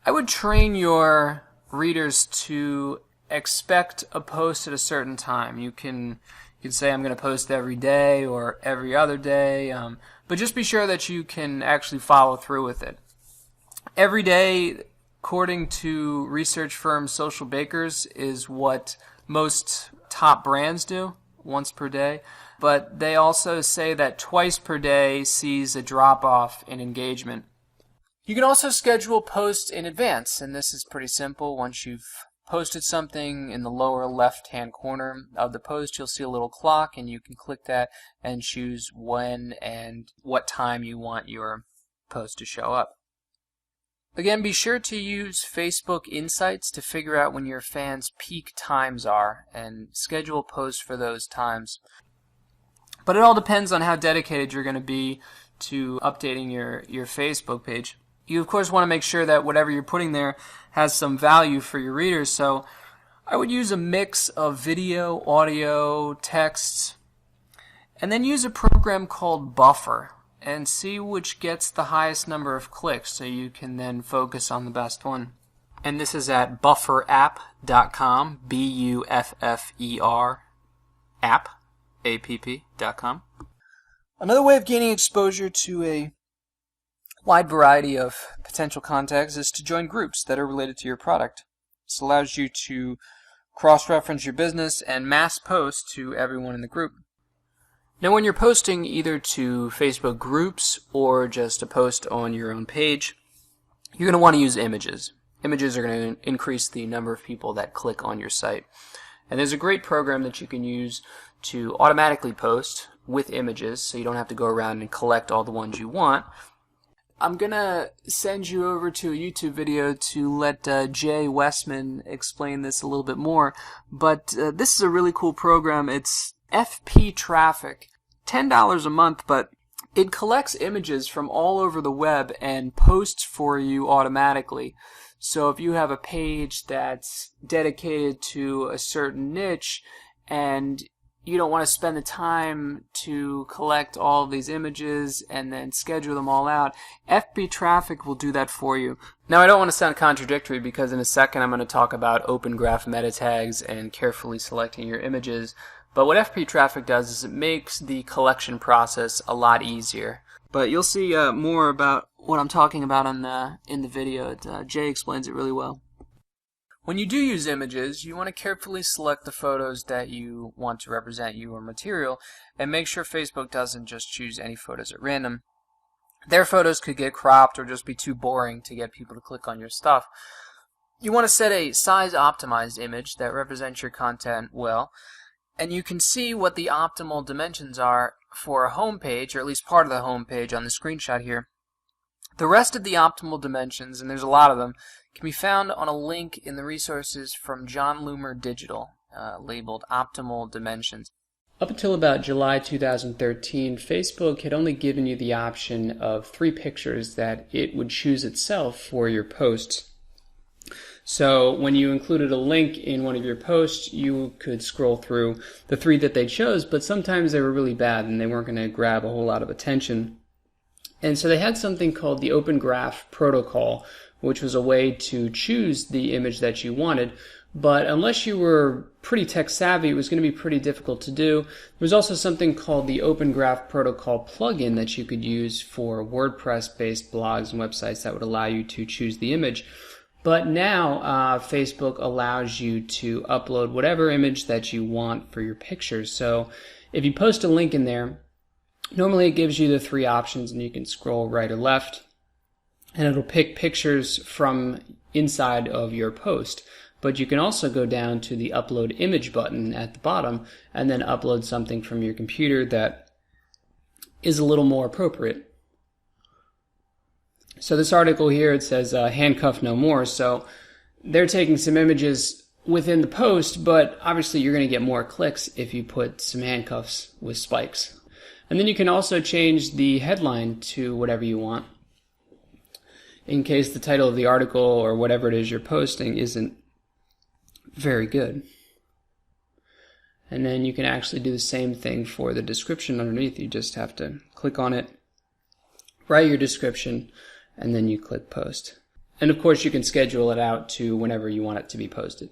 I would train your readers to expect a post at a certain time. You can say I'm going to post every day or every other day, but just be sure that you can actually follow through with it. Every day, according to research firm Social Bakers, is what most top brands do, once per day. But they also say that twice per day sees a drop-off in engagement. You can also schedule posts in advance, and this is pretty simple. Once you've posted something, in the lower left-hand corner of the post, you'll see a little clock, and you can click that and choose when and what time you want your post to show up. Again, be sure to use Facebook Insights to figure out when your fans' peak times are and schedule posts for those times. But it all depends on how dedicated you're going to be to updating your Facebook page. You, of course, want to make sure that whatever you're putting there has some value for your readers. So I would use a mix of video, audio, text, and then use a program called Buffer and see which gets the highest number of clicks so you can then focus on the best one. And this is at bufferapp.com, B-U-F-F-E-R, app.com. Another way of gaining exposure to a wide variety of potential contacts is to join groups that are related to your product. This allows you to cross-reference your business and mass post to everyone in the group. Now, when you're posting either to Facebook groups or just a post on your own page, you're going to want to use images. Images are going to increase the number of people that click on your site. And there's a great program that you can use to automatically post with images so you don't have to go around and collect all the ones you want. I'm going to send you over to a YouTube video to let Jay Westman explain this a little bit more. But this is a really cool program. It's FP Traffic. $10 a month, but it collects images from all over the web and posts for you automatically. So if you have a page that's dedicated to a certain niche and you don't want to spend the time to collect all of these images and then schedule them all out, FP Traffic will do that for you. Now, I don't want to sound contradictory because in a second I'm going to talk about open graph meta tags and carefully selecting your images. But what FP Traffic does is it makes the collection process a lot easier. But you'll see more about what I'm talking about in the video. Jay explains it really well. When you do use images, you want to carefully select the photos that you want to represent your material and make sure Facebook doesn't just choose any photos at random. Their photos could get cropped or just be too boring to get people to click on your stuff. You want to set a size-optimized image that represents your content well, and you can see what the optimal dimensions are for a home page, or at least part of the home page on the screenshot here. The rest of the optimal dimensions, and there's a lot of them, can be found on a link in the resources from John Loomer Digital, labeled Optimal Dimensions. Up until about July 2013, Facebook had only given you the option of 3 pictures that it would choose itself for your posts. So when you included a link in one of your posts, you could scroll through the 3 that they chose, but sometimes they were really bad and they weren't going to grab a whole lot of attention. And so they had something called the Open Graph Protocol, which was a way to choose the image that you wanted. But unless you were pretty tech savvy, it was going to be pretty difficult to do. There was also something called the Open Graph Protocol plugin that you could use for WordPress-based blogs and websites that would allow you to choose the image. But now Facebook allows you to upload whatever image that you want for your pictures. So if you post a link in there, normally it gives you the 3 options and you can scroll right or left and it'll pick pictures from inside of your post. But you can also go down to the upload image button at the bottom and then upload something from your computer that is a little more appropriate. So this article here, it says handcuff no more. So they're taking some images within the post, but obviously you're going to get more clicks if you put some handcuffs with spikes. And then you can also change the headline to whatever you want in case the title of the article or whatever it is you're posting isn't very good. And then you can actually do the same thing for the description underneath. You just have to click on it, write your description, and then you click post. And of course, you can schedule it out to whenever you want it to be posted.